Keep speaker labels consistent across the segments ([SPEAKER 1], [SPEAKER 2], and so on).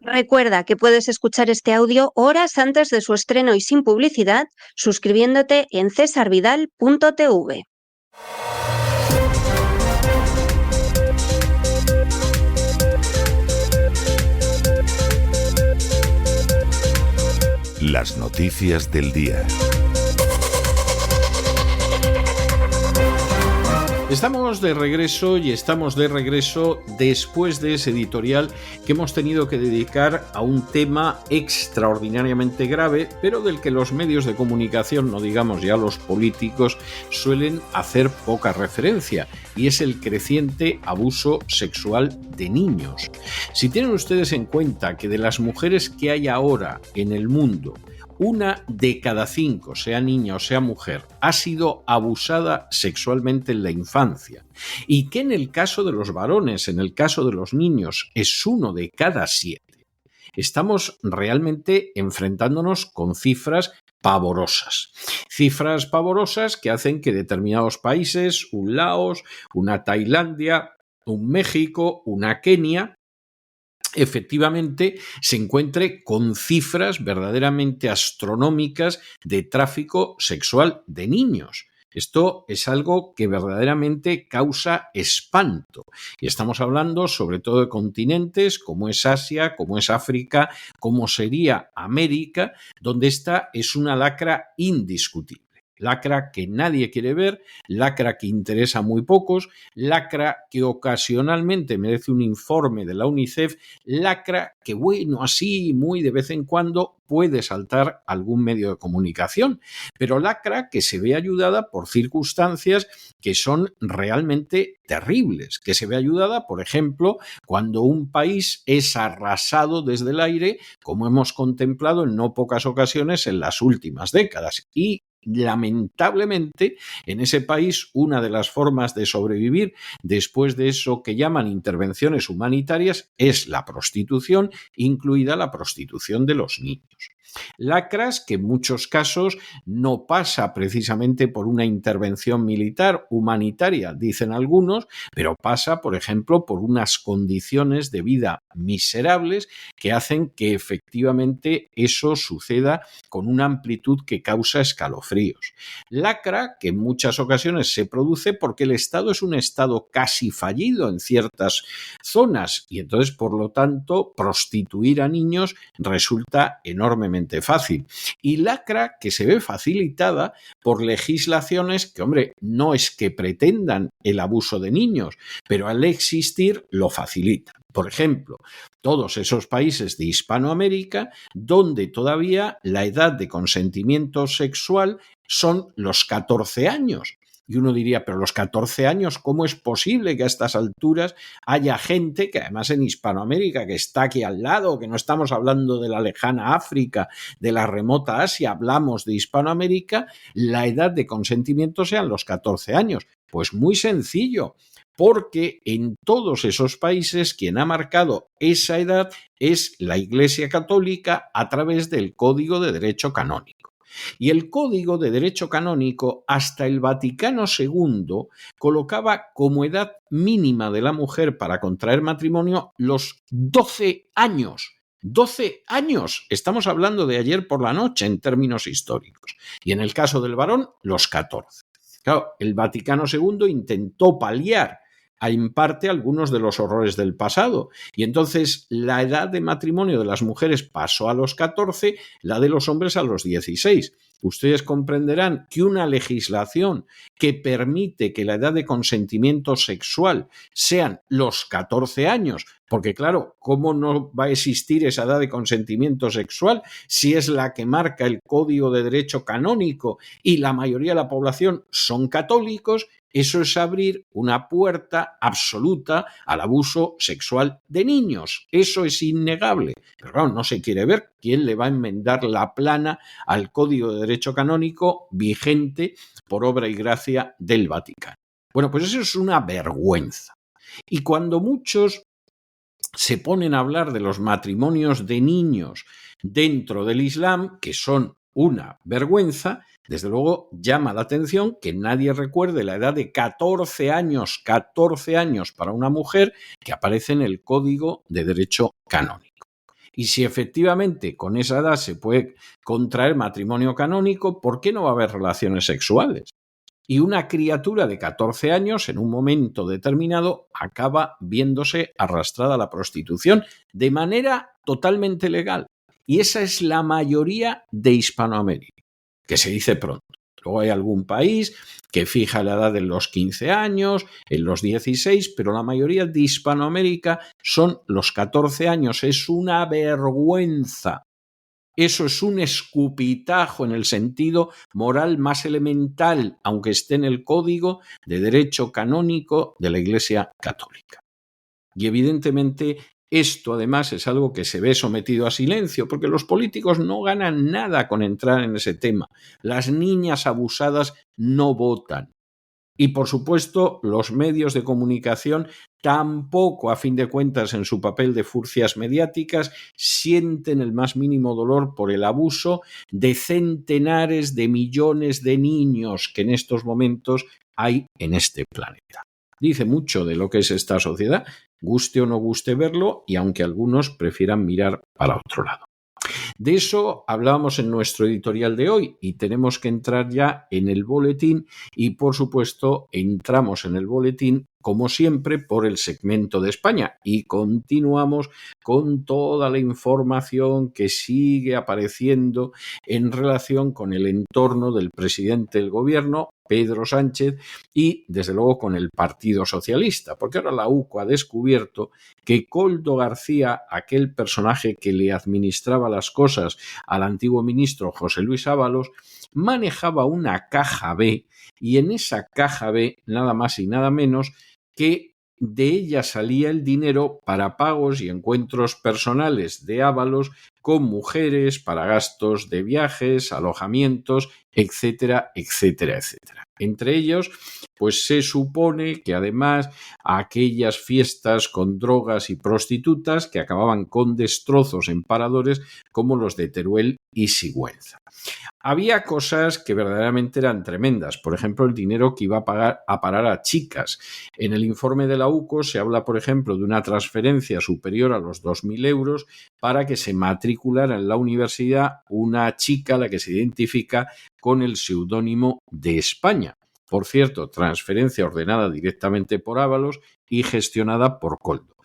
[SPEAKER 1] Recuerda que puedes escuchar este audio horas antes de su estreno y sin publicidad suscribiéndote en cesarvidal.tv.
[SPEAKER 2] Las noticias del día.
[SPEAKER 3] Estamos de regreso después de ese editorial que hemos tenido que dedicar a un tema extraordinariamente grave, pero del que los medios de comunicación, no digamos ya los políticos, suelen hacer poca referencia, y es el creciente abuso sexual de niños. Si tienen ustedes en cuenta que de las mujeres que hay ahora en el mundo, 1 de cada 5, sea niña o sea mujer, ha sido abusada sexualmente en la infancia, y que en el caso de los varones, en el caso de los niños, es 1 de cada 7, estamos realmente enfrentándonos con cifras pavorosas. Cifras pavorosas que hacen que determinados países, un Laos, una Tailandia, un México, una Kenia, efectivamente se encuentre con cifras verdaderamente astronómicas de tráfico sexual de niños. Esto es algo que verdaderamente causa espanto. Y estamos hablando sobre todo de continentes como es Asia, como es África, como sería América, donde esta es una lacra indiscutible. Lacra que nadie quiere ver, lacra que interesa a muy pocos, lacra que ocasionalmente merece un informe de la UNICEF, lacra que, bueno, así muy de vez en cuando puede saltar algún medio de comunicación, pero lacra que se ve ayudada por circunstancias que son realmente terribles, que se ve ayudada, por ejemplo, cuando un país es arrasado desde el aire, como hemos contemplado en no pocas ocasiones en las últimas décadas, y lamentablemente, en ese país, una de las formas de sobrevivir después de eso que llaman intervenciones humanitarias es la prostitución, incluida la prostitución de los niños. Lacras que en muchos casos no pasa precisamente por una intervención militar humanitaria, dicen algunos, pero pasa, por ejemplo, por unas condiciones de vida miserables que hacen que efectivamente eso suceda con una amplitud que causa escalofríos. Lacra que en muchas ocasiones se produce porque el Estado es un Estado casi fallido en ciertas zonas y entonces, por lo tanto, prostituir a niños resulta enormemente fácil. Y lacra que se ve facilitada por legislaciones que, hombre, no es que pretendan el abuso de niños, pero al existir lo facilitan. Por ejemplo, todos esos países de Hispanoamérica donde todavía la edad de consentimiento sexual son los 14 años. Y uno diría, pero los 14 años, ¿cómo es posible que a estas alturas haya gente, que además en Hispanoamérica, que está aquí al lado, que no estamos hablando de la lejana África, de la remota Asia, hablamos de Hispanoamérica, la edad de consentimiento sean los 14 años? Pues muy sencillo, porque en todos esos países quien ha marcado esa edad es la Iglesia Católica a través del Código de Derecho Canónico. Y el Código de Derecho Canónico, hasta el Vaticano II, colocaba como edad mínima de la mujer para contraer matrimonio los 12 años. 12 años. Estamos hablando de ayer por la noche en términos históricos. Y en el caso del varón, los 14. Claro, el Vaticano II intentó paliar en parte algunos de los horrores del pasado. Y entonces la edad de matrimonio de las mujeres pasó a los 14, la de los hombres a los 16. Ustedes comprenderán que una legislación que permite que la edad de consentimiento sexual sean los 14 años, porque claro, ¿cómo no va a existir esa edad de consentimiento sexual si es la que marca el Código de Derecho Canónico y la mayoría de la población son católicos? Eso es abrir una puerta absoluta al abuso sexual de niños. Eso es innegable. Pero claro, no se quiere ver quién le va a enmendar la plana al Código de Derecho Canónico vigente por obra y gracia del Vaticano. Bueno, pues eso es una vergüenza. Y cuando muchos se ponen a hablar de los matrimonios de niños dentro del Islam, que son una vergüenza, desde luego llama la atención que nadie recuerde la edad de 14 años para una mujer que aparece en el Código de Derecho Canónico. Y si efectivamente con esa edad se puede contraer matrimonio canónico, ¿por qué no va a haber relaciones sexuales? Y una criatura de 14 años, en un momento determinado, acaba viéndose arrastrada a la prostitución de manera totalmente legal. Y esa es la mayoría de Hispanoamérica, que se dice pronto. Luego hay algún país que fija la edad en los 15 años, en los 16, pero la mayoría de Hispanoamérica son los 14 años. Es una vergüenza. Eso es un escupitajo en el sentido moral más elemental, aunque esté en el Código de Derecho Canónico de la Iglesia Católica. Y evidentemente esto además es algo que se ve sometido a silencio, porque los políticos no ganan nada con entrar en ese tema. Las niñas abusadas no votan. Y por supuesto, los medios de comunicación tampoco, a fin de cuentas, en su papel de furcias mediáticas, sienten el más mínimo dolor por el abuso de centenares de millones de niños que en estos momentos hay en este planeta. Dice mucho de lo que es esta sociedad, guste o no guste verlo, y aunque algunos prefieran mirar para otro lado. De eso hablábamos en nuestro editorial de hoy y tenemos que entrar ya en el boletín y, por supuesto, entramos en el boletín como siempre por el segmento de España y continuamos con toda la información que sigue apareciendo en relación con el entorno del presidente del gobierno, Pedro Sánchez, y desde luego con el Partido Socialista, porque ahora la UCO ha descubierto que Koldo García, aquel personaje que le administraba las cosas al antiguo ministro José Luis Ábalos, manejaba una caja B y en esa caja B nada más y nada menos que de ella salía el dinero para pagos y encuentros personales de Ábalos con mujeres, para gastos de viajes, alojamientos, etcétera, etcétera, etcétera. Entre ellos, pues se supone que además aquellas fiestas con drogas y prostitutas que acababan con destrozos en paradores como los de Teruel y Sigüenza. Había cosas que verdaderamente eran tremendas, por ejemplo, el dinero que iba a parar a chicas. En el informe de la UCO se habla, por ejemplo, de una transferencia superior a los 2.000 euros para que se matriculara en la universidad una chica a la que se identifica con el seudónimo de España. Por cierto, transferencia ordenada directamente por Ábalos y gestionada por Koldo.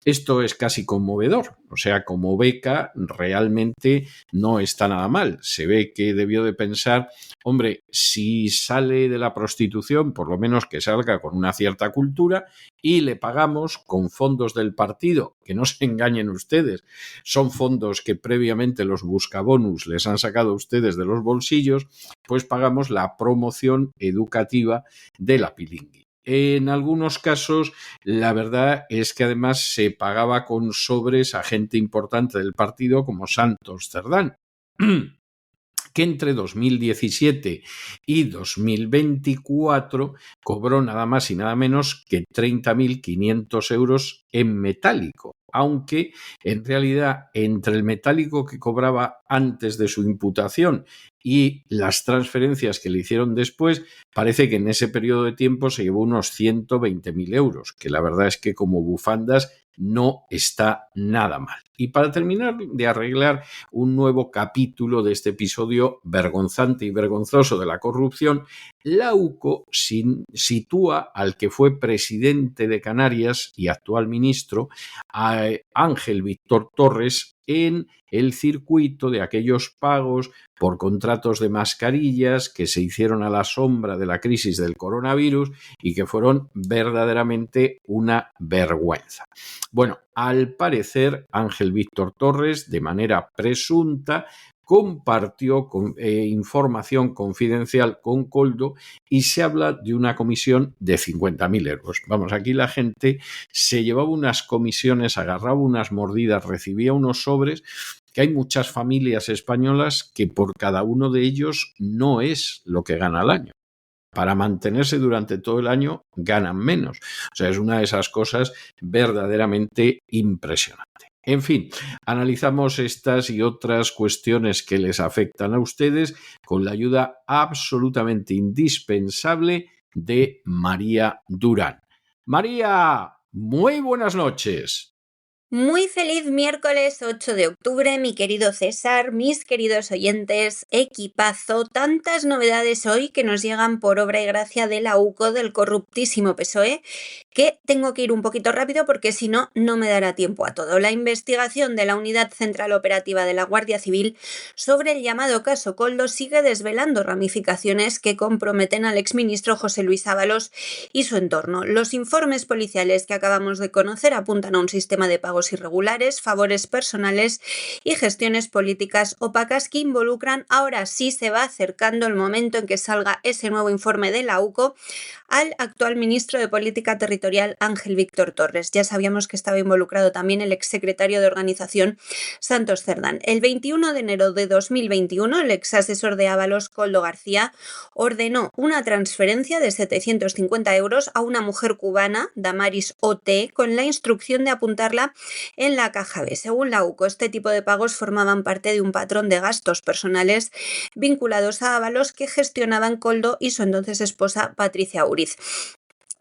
[SPEAKER 3] Esto es casi conmovedor, o sea, como beca realmente no está nada mal. Se ve que debió de pensar, hombre, si sale de la prostitución, por lo menos que salga con una cierta cultura y le pagamos con fondos del partido, que no se engañen ustedes, son fondos que previamente los buscabonus les han sacado a ustedes de los bolsillos, pues pagamos la promoción educativa de la pilingui. En algunos casos, la verdad es que además se pagaba con sobres a gente importante del partido como Santos Cerdán, que entre 2017 y 2024 cobró nada más y nada menos que 30.500 euros en metálico, aunque en realidad entre el metálico que cobraba antes de su imputación y las transferencias que le hicieron después, parece que en ese periodo de tiempo se llevó unos 120.000 euros, que la verdad es que como bufandas no está nada mal. Y para terminar de arreglar un nuevo capítulo de este episodio vergonzante y vergonzoso de la corrupción, la UCO sitúa al que fue presidente de Canarias y actual ministro, a Ángel Víctor Torres, en el circuito de aquellos pagos por contratos de mascarillas que se hicieron a la sombra de la crisis del coronavirus y que fueron verdaderamente una vergüenza. Bueno, al parecer Ángel Víctor Torres, de manera presunta, compartió información confidencial con Koldo y se habla de una comisión de 50.000 euros. Vamos, aquí la gente se llevaba unas comisiones, agarraba unas mordidas, recibía unos sobres, que hay muchas familias españolas que por cada uno de ellos no es lo que gana al año. Para mantenerse durante todo el año ganan menos. O sea, es una de esas cosas verdaderamente impresionante. En fin, analizamos estas y otras cuestiones que les afectan a ustedes con la ayuda absolutamente indispensable de María Durán. María, muy buenas noches.
[SPEAKER 1] Muy feliz miércoles 8 de octubre, mi querido César, mis queridos oyentes, equipazo, tantas novedades hoy que nos llegan por obra y gracia de la UCO del corruptísimo PSOE, que tengo que ir un poquito rápido porque si no, no me dará tiempo a todo. La investigación de la Unidad Central Operativa de la Guardia Civil sobre el llamado caso Koldo sigue desvelando ramificaciones que comprometen al exministro José Luis Ábalos y su entorno. Los informes policiales que acabamos de conocer apuntan a un sistema de pagos irregulares, favores personales y gestiones políticas opacas que involucran, ahora sí se va acercando el momento en que salga ese nuevo informe de la UCO, al actual ministro de Política Territorial Ángel Víctor Torres. Ya sabíamos que estaba involucrado también el exsecretario de Organización Santos Cerdán. El 21 de enero de 2021, el exasesor de Ábalos, Koldo García, ordenó una transferencia de 750 euros a una mujer cubana, Damaris O.T., con la instrucción de apuntarla en la caja B. Según la UCO, este tipo de pagos formaban parte de un patrón de gastos personales vinculados a Ábalos que gestionaban Koldo y su entonces esposa Patricia Uriz.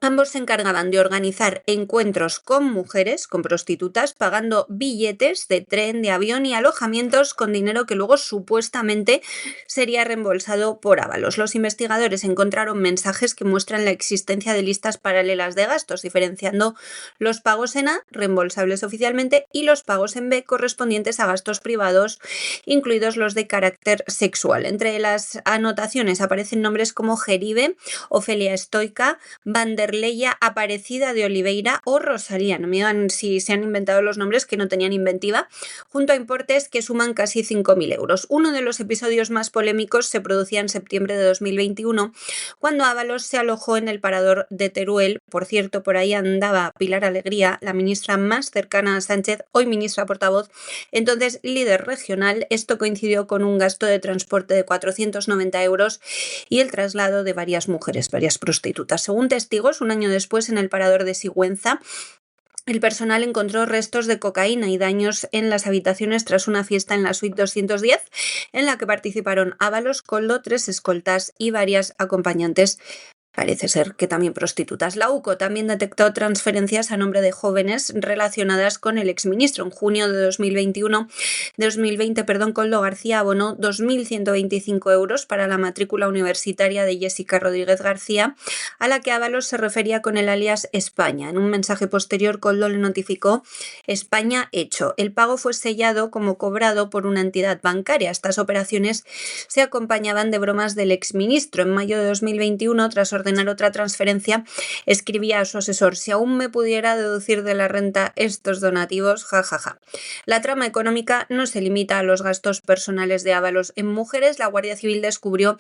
[SPEAKER 1] Ambos se encargaban de organizar encuentros con mujeres, con prostitutas, pagando billetes de tren, de avión y alojamientos con dinero que luego supuestamente sería reembolsado por Ábalos. Los investigadores encontraron mensajes que muestran la existencia de listas paralelas de gastos, diferenciando los pagos en A, reembolsables oficialmente, y los pagos en B, correspondientes a gastos privados, incluidos los de carácter sexual. Entre las anotaciones aparecen nombres como Jeribe, Ofelia Stoica, Vanderleia Aparecida de Oliveira o Rosalía. No me digan si se han inventado los nombres que no tenían inventiva, junto a importes que suman casi 5.000 euros. Uno de los episodios más polémicos se producía en septiembre de 2021, cuando Ábalos se alojó en el parador de Teruel. Por cierto, por ahí andaba Pilar Alegría, la ministra más cercana a Sánchez, hoy ministra portavoz, entonces líder regional. Esto coincidió con un gasto de transporte de 490 euros y el traslado de varias mujeres, varias prostitutas. Según testigos, un año después, en el parador de Sigüenza, el personal encontró restos de cocaína y daños en las habitaciones tras una fiesta en la suite 210, en la que participaron Ábalos, Koldo, 3 escoltas y varias acompañantes. Parece ser que también prostitutas. La UCO también detectó transferencias a nombre de jóvenes relacionadas con el exministro. En junio de 2020, Koldo García abonó 2.125 euros para la matrícula universitaria de Jessica Rodríguez García, a la que Ábalos se refería con el alias España. En un mensaje posterior, Koldo le notificó: España hecho. El pago fue sellado como cobrado por una entidad bancaria. Estas operaciones se acompañaban de bromas del exministro. En mayo de 2021, tras ordenar otra transferencia, escribía a su asesor: si aún me pudiera deducir de la renta estos donativos, jajaja. La trama económica no se limita a los gastos personales de Ábalos en mujeres. La Guardia Civil descubrió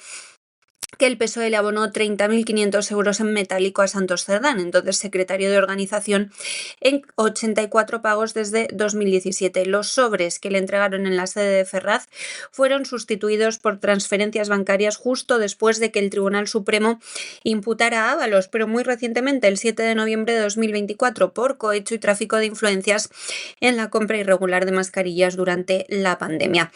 [SPEAKER 1] que el PSOE le abonó 30.500 euros en metálico a Santos Cerdán, entonces secretario de Organización, en 84 pagos desde 2017. Los sobres que le entregaron en la sede de Ferraz fueron sustituidos por transferencias bancarias justo después de que el Tribunal Supremo imputara a Ábalos, pero muy recientemente, el 7 de noviembre de 2024, por cohecho y tráfico de influencias en la compra irregular de mascarillas durante la pandemia.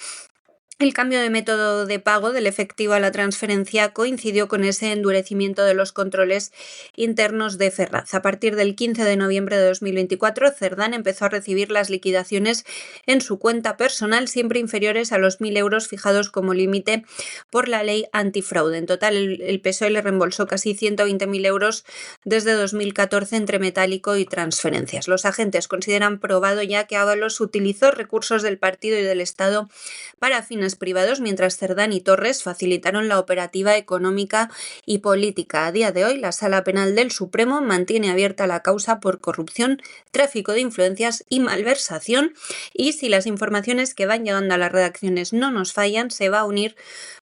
[SPEAKER 1] El cambio de método de pago del efectivo a la transferencia coincidió con ese endurecimiento de los controles internos de Ferraz. A partir del 15 de noviembre de 2024, Cerdán empezó a recibir las liquidaciones en su cuenta personal, siempre inferiores a los 1.000 euros fijados como límite por la ley antifraude. En total, el PSOE le reembolsó casi 120.000 euros desde 2014 entre metálico y transferencias. Los agentes consideran probado ya que Ábalos utilizó recursos del partido y del Estado para fines privados, mientras Cerdán y Torres facilitaron la operativa económica y política. A día de hoy, la Sala Penal del Supremo mantiene abierta la causa por corrupción, tráfico de influencias y malversación, y si las informaciones que van llegando a las redacciones no nos fallan, se va a unir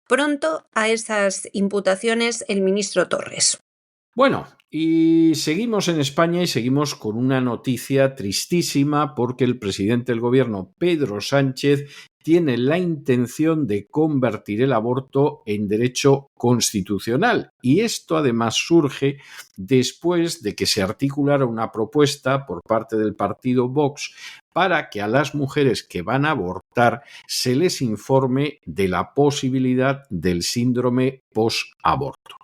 [SPEAKER 1] pronto a esas imputaciones el ministro Torres.
[SPEAKER 3] Bueno, y seguimos en España y seguimos con una noticia tristísima, porque el presidente del gobierno, Pedro Sánchez, tiene la intención de convertir el aborto en derecho constitucional. Y esto además surge después de que se articulara una propuesta por parte del partido Vox para que a las mujeres que van a abortar se les informe de la posibilidad del síndrome post-aborto.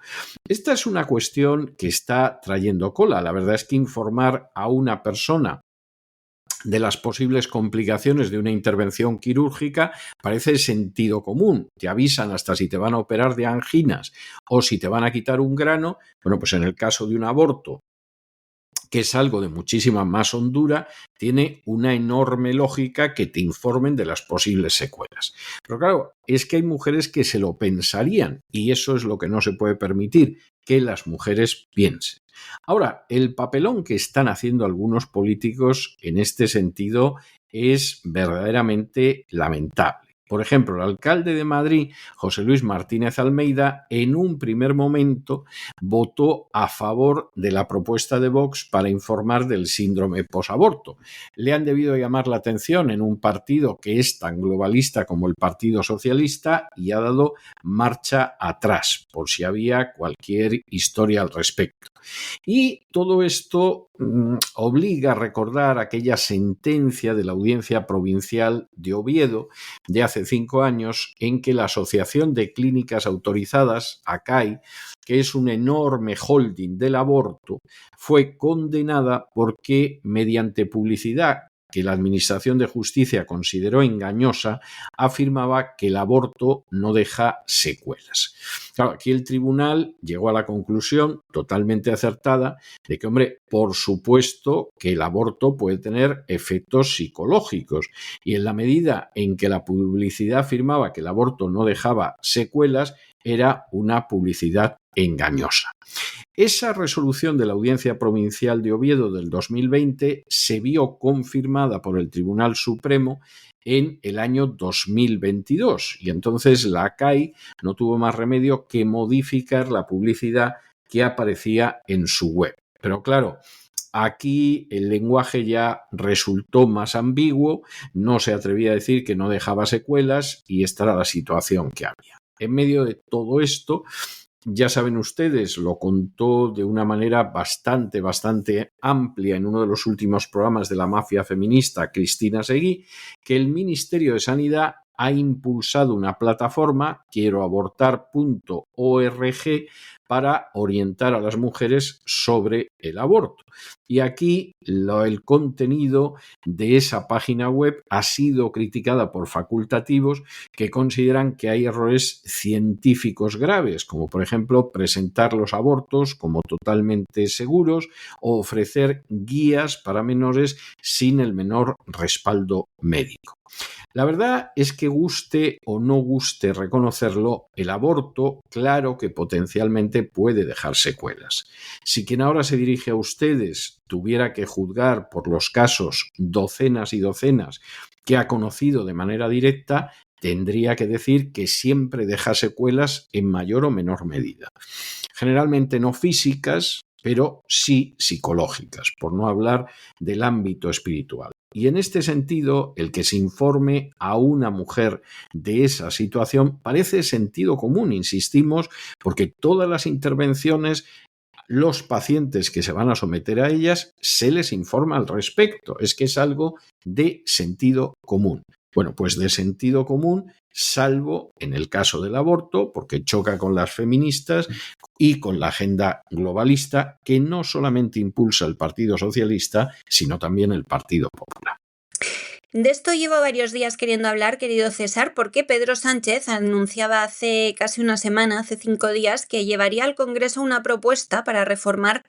[SPEAKER 3] Esta es una cuestión que está trayendo cola. La verdad es que informar a una persona de las posibles complicaciones de una intervención quirúrgica parece sentido común. Te avisan hasta si te van a operar de anginas o si te van a quitar un grano. Bueno, pues en el caso de un aborto, que es algo de muchísima más hondura, tiene una enorme lógica que te informen de las posibles secuelas. Pero claro, es que hay mujeres que se lo pensarían y eso es lo que no se puede permitir, que las mujeres piensen. Ahora, el papelón que están haciendo algunos políticos en este sentido es verdaderamente lamentable. Por ejemplo, el alcalde de Madrid, José Luis Martínez Almeida, en un primer momento votó a favor de la propuesta de Vox para informar del síndrome posaborto. Le han debido llamar la atención en un partido que es tan globalista como el Partido Socialista y ha dado marcha atrás, por si había cualquier historia al respecto. Y todo esto obliga a recordar aquella sentencia de la Audiencia Provincial de Oviedo de hace 5 años en que la Asociación de Clínicas Autorizadas, ACAI, que es un enorme holding del aborto, fue condenada porque mediante publicidad que la Administración de Justicia consideró engañosa, afirmaba que el aborto no deja secuelas. Claro, aquí el tribunal llegó a la conclusión totalmente acertada de que, hombre, por supuesto que el aborto puede tener efectos psicológicos y en la medida en que la publicidad afirmaba que el aborto no dejaba secuelas, era una publicidad engañosa. Esa resolución de la Audiencia Provincial de Oviedo del 2020 se vio confirmada por el Tribunal Supremo en el año 2022 y entonces la ACAI no tuvo más remedio que modificar la publicidad que aparecía en su web. Pero claro, aquí el lenguaje ya resultó más ambiguo, no se atrevía a decir que no dejaba secuelas y esta era la situación que había. En medio de todo esto, ya saben ustedes, lo contó de una manera bastante amplia en uno de los últimos programas de la mafia feminista, Cristina Seguí, que el Ministerio de Sanidad ha impulsado una plataforma, quieroabortar.org, para orientar a las mujeres sobre el aborto. Y aquí el contenido de esa página web ha sido criticada por facultativos que consideran que hay errores científicos graves, como por ejemplo presentar los abortos como totalmente seguros o ofrecer guías para menores sin el menor respaldo médico. La verdad es que guste o no guste reconocerlo, el aborto, claro que potencialmente puede dejar secuelas. Si quien ahora se dirige a ustedes tuviera que juzgar por los casos docenas y docenas que ha conocido de manera directa, tendría que decir que siempre deja secuelas en mayor o menor medida. Generalmente no físicas, pero sí psicológicas, por no hablar del ámbito espiritual. Y en este sentido, el que se informe a una mujer de esa situación parece sentido común, insistimos, porque todas las intervenciones, los pacientes que se van a someter a ellas, se les informa al respecto. Es que es algo de sentido común. Bueno, pues de sentido común, salvo en el caso del aborto, porque choca con las feministas y con la agenda globalista que no solamente impulsa el Partido Socialista, sino también el Partido Popular.
[SPEAKER 1] De esto llevo varios días queriendo hablar, querido César, porque Pedro Sánchez anunciaba hace casi una semana, hace 5 días, que llevaría al Congreso una propuesta para reformar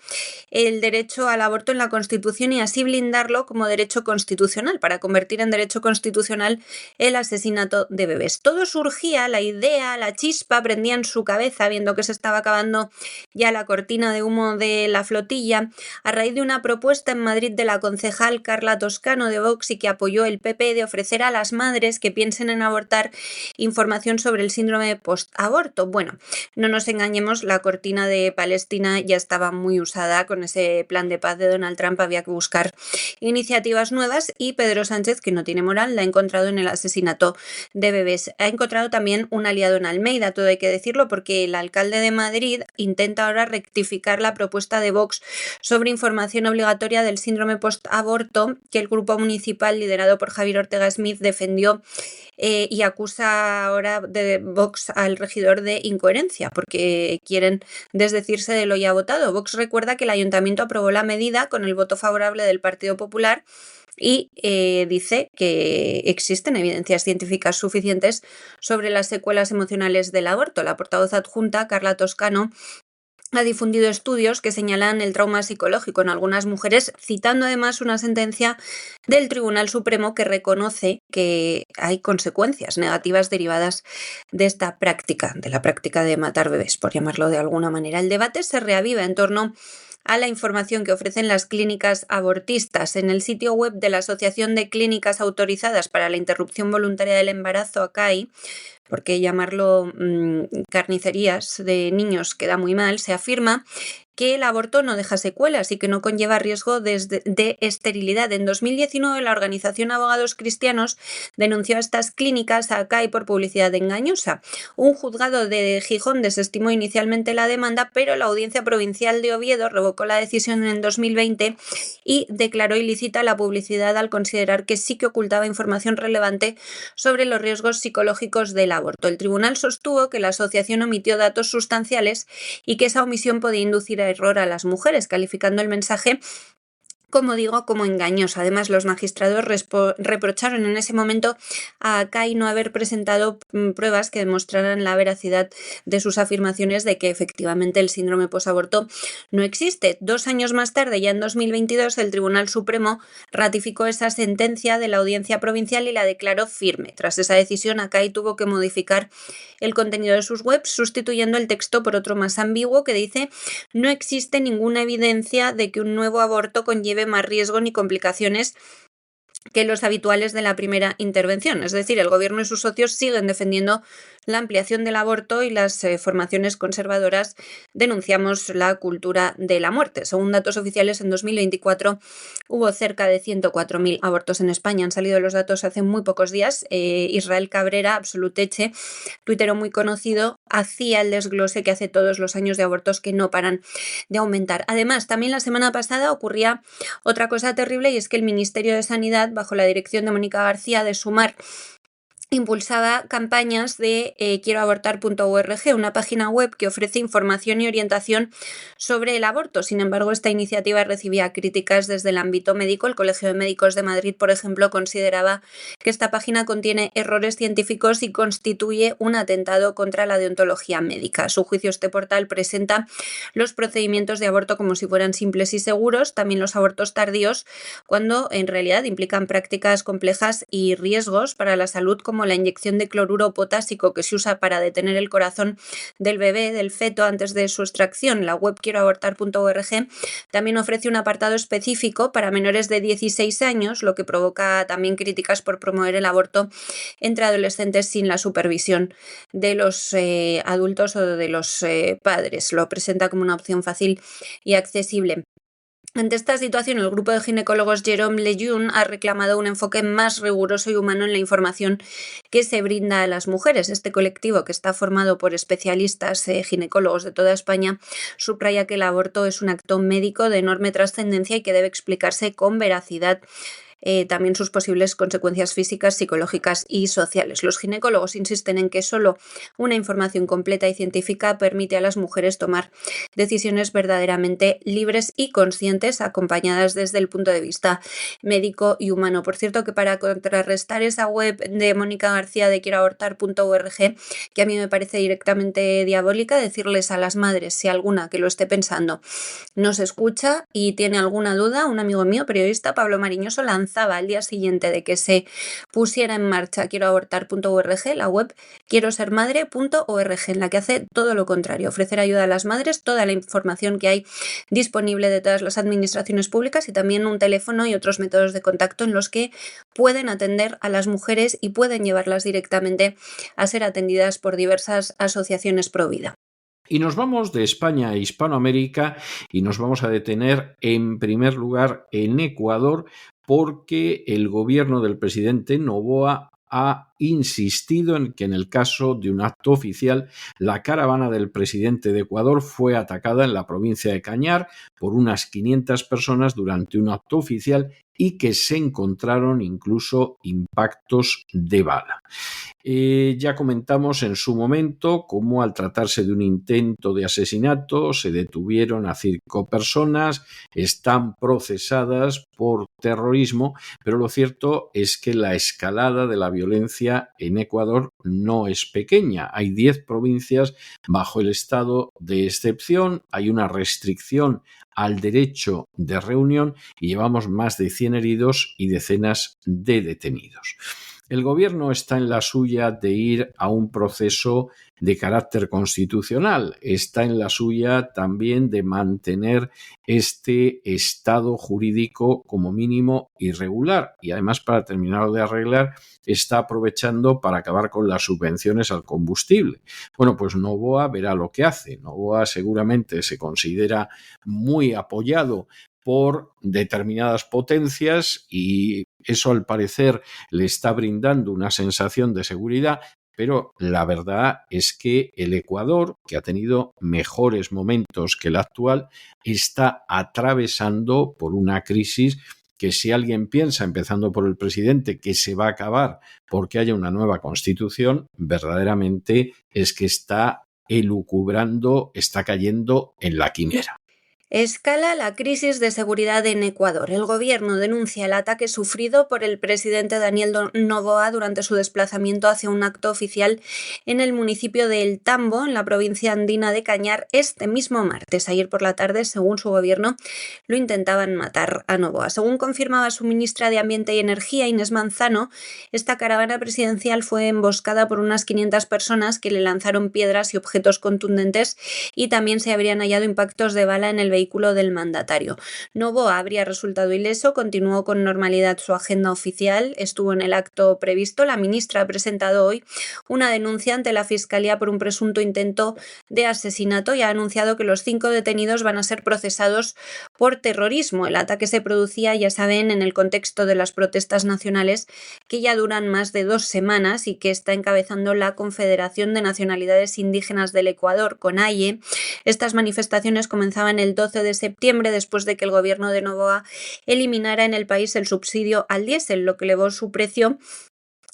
[SPEAKER 1] el derecho al aborto en la Constitución y así blindarlo como derecho constitucional, para convertir en derecho constitucional el asesinato de bebés. Todo surgía, la idea, la chispa prendía en su cabeza, viendo que se estaba acabando ya la cortina de humo de la flotilla, a raíz de una propuesta en Madrid de la concejal Carla Toscano de Vox y que apoyó el PP de ofrecer a las madres que piensen en abortar información sobre el síndrome post-aborto. Bueno, no nos engañemos, la cortina de Palestina ya estaba muy usada con ese plan de paz de Donald Trump, había que buscar iniciativas nuevas y Pedro Sánchez, que no tiene moral, la ha encontrado en el asesinato de bebés. Ha encontrado también un aliado en Almeida, todo hay que decirlo, porque el alcalde de Madrid intenta ahora rectificar la propuesta de Vox sobre información obligatoria del síndrome post-aborto que el grupo municipal liderado por Javier Ortega Smith defendió y acusa ahora de Vox al regidor de incoherencia porque quieren desdecirse de lo ya votado. Vox recuerda que el ayuntamiento aprobó la medida con el voto favorable del Partido Popular y dice que existen evidencias científicas suficientes sobre las secuelas emocionales del aborto. La portavoz adjunta, Carla Toscano, ha difundido estudios que señalan el trauma psicológico en algunas mujeres, citando además una sentencia del Tribunal Supremo que reconoce que hay consecuencias negativas derivadas de esta práctica, de la práctica de matar bebés, por llamarlo de alguna manera. El debate se reaviva en torno a la información que ofrecen las clínicas abortistas. En el sitio web de la Asociación de Clínicas Autorizadas para la Interrupción Voluntaria del Embarazo, ACAI, porque llamarlo carnicerías de niños queda muy mal, se afirma que el aborto no deja secuelas y que no conlleva riesgo de esterilidad. En 2019, la organización Abogados Cristianos denunció a estas clínicas a ACAI por publicidad engañosa. Un juzgado de Gijón desestimó inicialmente la demanda, pero la Audiencia Provincial de Oviedo revocó la decisión en 2020 y declaró ilícita la publicidad al considerar que sí que ocultaba información relevante sobre los riesgos psicológicos del aborto. El tribunal sostuvo que la asociación omitió datos sustanciales y que esa omisión podía inducir a error a las mujeres, calificando el mensaje, como digo, como engañoso. Además, los magistrados reprocharon en ese momento a ACAI no haber presentado pruebas que demostraran la veracidad de sus afirmaciones de que efectivamente el síndrome posaborto no existe. 2 años más tarde, ya en 2022, el Tribunal Supremo ratificó esa sentencia de la Audiencia Provincial y la declaró firme. Tras esa decisión, ACAI tuvo que modificar el contenido de sus webs, sustituyendo el texto por otro más ambiguo que dice: no existe ninguna evidencia de que un nuevo aborto conlleve más riesgo ni complicaciones que los habituales de la primera intervención. Es decir, el Gobierno y sus socios siguen defendiendo la ampliación del aborto y las formaciones conservadoras denunciamos la cultura de la muerte. Según datos oficiales, en 2024 hubo cerca de 104.000 abortos en España. Han salido los datos hace muy pocos días. Israel Cabrera, Absoluteche, tuitero muy conocido, hacía el desglose que hace todos los años de abortos que no paran de aumentar. Además, también la semana pasada ocurría otra cosa terrible, y es que el Ministerio de Sanidad, bajo la dirección de Mónica García de Sumar, impulsaba campañas de quieroabortar.org, una página web que ofrece información y orientación sobre el aborto. Sin embargo, esta iniciativa recibía críticas desde el ámbito médico. El Colegio de Médicos de Madrid, por ejemplo, consideraba que esta página contiene errores científicos y constituye un atentado contra la deontología médica. A su juicio, este portal presenta los procedimientos de aborto como si fueran simples y seguros, también los abortos tardíos, cuando en realidad implican prácticas complejas y riesgos para la salud, como la inyección de cloruro potásico que se usa para detener el corazón del bebé, del feto, antes de su extracción. La web quieroabortar.org también ofrece un apartado específico para menores de 16 años, lo que provoca también críticas por promover el aborto entre adolescentes sin la supervisión de los adultos o de los padres. Lo presenta como una opción fácil y accesible. Ante esta situación, el grupo de ginecólogos Jérôme Lejeune ha reclamado un enfoque más riguroso y humano en la información que se brinda a las mujeres. Este colectivo, que está formado por especialistas ginecólogos de toda España, subraya que el aborto es un acto médico de enorme trascendencia y que debe explicarse con veracidad. También sus posibles consecuencias físicas, psicológicas y sociales. Los ginecólogos insisten en que solo una información completa y científica permite a las mujeres tomar decisiones verdaderamente libres y conscientes, acompañadas desde el punto de vista médico y humano. Por cierto, que para contrarrestar esa web de Mónica García de quieroabortar.org, que a mí me parece directamente diabólica, decirles a las madres, si alguna que lo esté pensando nos escucha y tiene alguna duda, un amigo mío, periodista, Pablo Mariñoso, lanzaba al día siguiente de que se pusiera en marcha quieroabortar.org, la web quierosermadre.org, en la que hace todo lo contrario: ofrecer ayuda a las madres, toda la información que hay disponible de todas las administraciones públicas, y también un teléfono y otros métodos de contacto en los que pueden atender a las mujeres y pueden llevarlas directamente a ser atendidas por diversas asociaciones pro vida.
[SPEAKER 3] Y nos vamos de España a Hispanoamérica y nos vamos a detener en primer lugar en Ecuador, porque el gobierno del presidente Noboa ha insistido en que en el caso de un acto oficial, la caravana del presidente de Ecuador fue atacada en la provincia de Cañar por unas 500 personas durante un acto oficial y que se encontraron incluso impactos de bala. Ya comentamos en su momento cómo al tratarse de un intento de asesinato se detuvieron a 5 personas, están procesadas por terrorismo, pero lo cierto es que la escalada de la violencia en Ecuador no es pequeña. Hay 10 provincias bajo el estado de excepción, hay una restricción al derecho de reunión y llevamos más de 100 heridos y decenas de detenidos. El gobierno está en la suya de ir a un proceso de carácter constitucional, está en la suya también de mantener este estado jurídico como mínimo irregular y además, para terminarlo de arreglar, está aprovechando para acabar con las subvenciones al combustible. Bueno, pues Noboa verá lo que hace. Noboa seguramente se considera muy apoyado por determinadas potencias y eso al parecer le está brindando una sensación de seguridad, pero la verdad es que el Ecuador, que ha tenido mejores momentos que el actual, está atravesando por una crisis que, si alguien piensa, empezando por el presidente, que se va a acabar porque haya una nueva constitución, verdaderamente es que está elucubrando, está cayendo en la quimera.
[SPEAKER 1] Escala la crisis de seguridad en Ecuador. El gobierno denuncia el ataque sufrido por el presidente Daniel Noboa durante su desplazamiento hacia un acto oficial en el municipio de El Tambo, en la provincia andina de Cañar, este mismo martes. Ayer por la tarde, según su gobierno, lo intentaban matar a Noboa. Según confirmaba su ministra de Ambiente y Energía, Inés Manzano, esta caravana presidencial fue emboscada por unas 500 personas que le lanzaron piedras y objetos contundentes, y también se habrían hallado impactos de bala en el vehículo del mandatario. Noboa habría resultado ileso, continuó con normalidad su agenda oficial, estuvo en el acto previsto. La ministra ha presentado hoy una denuncia ante la Fiscalía por un presunto intento de asesinato y ha anunciado que los 5 detenidos van a ser procesados por terrorismo. El ataque se producía, ya saben, en el contexto de las protestas nacionales que ya duran más de 2 semanas y que está encabezando la Confederación de Nacionalidades Indígenas del Ecuador, CONAIE. Estas manifestaciones comenzaban el 12 de septiembre, después de que el gobierno de Noboa eliminara en el país el subsidio al diésel, lo que elevó su precio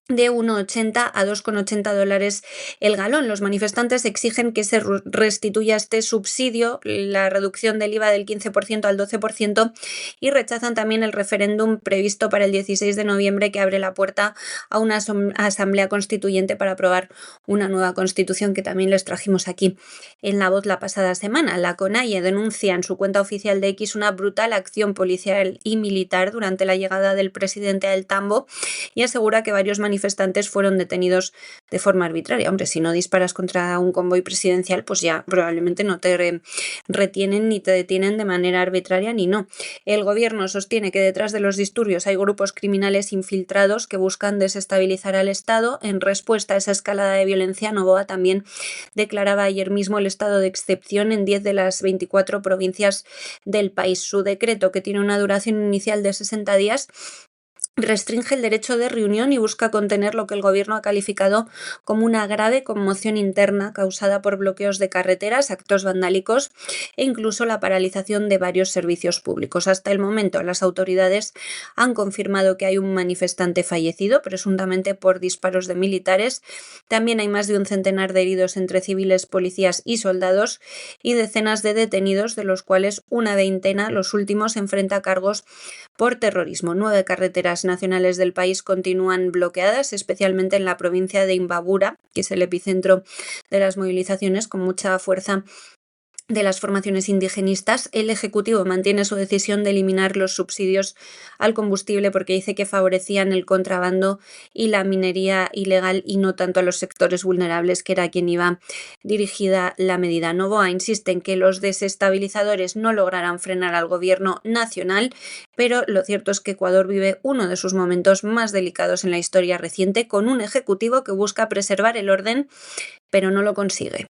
[SPEAKER 1] de 1,80 a $2,80 el galón. Los manifestantes exigen que se restituya este subsidio, la reducción del IVA del 15% al 12%, y rechazan también el referéndum previsto para el 16 de noviembre que abre la puerta a una asamblea constituyente para aprobar una nueva constitución, que también les trajimos aquí en La Voz la pasada semana. La CONAIE denuncia en su cuenta oficial de X una brutal acción policial y militar durante la llegada del presidente a El Tambo y asegura que varios manifestantes fueron detenidos de forma arbitraria. Hombre, si no disparas contra un convoy presidencial, pues ya probablemente no te retienen ni te detienen de manera arbitraria ni no. El gobierno sostiene que detrás de los disturbios hay grupos criminales infiltrados que buscan desestabilizar al Estado. En respuesta a esa escalada de violencia, Noboa también declaraba ayer mismo el estado de excepción en 10 de las 24 provincias del país. Su decreto, que tiene una duración inicial de 60 días, restringe el derecho de reunión y busca contener lo que el gobierno ha calificado como una grave conmoción interna causada por bloqueos de carreteras, actos vandálicos e incluso la paralización de varios servicios públicos. Hasta el momento, las autoridades han confirmado que hay un manifestante fallecido, presuntamente por disparos de militares. También hay más de un centenar de heridos entre civiles, policías y soldados, y decenas de detenidos, de los cuales una veintena, los últimos, enfrenta cargos por terrorismo. 9 carreteras nacionales del país continúan bloqueadas, especialmente en la provincia de Imbabura, que es el epicentro de las movilizaciones, con mucha fuerza de las formaciones indigenistas. El Ejecutivo mantiene su decisión de eliminar los subsidios al combustible porque dice que favorecían el contrabando y la minería ilegal y no tanto a los sectores vulnerables, que era a quien iba dirigida la medida. Noboa insiste en que los desestabilizadores no lograrán frenar al gobierno nacional, pero lo cierto es que Ecuador vive uno de sus momentos más delicados en la historia reciente, con un ejecutivo que busca preservar el orden, pero no lo consigue.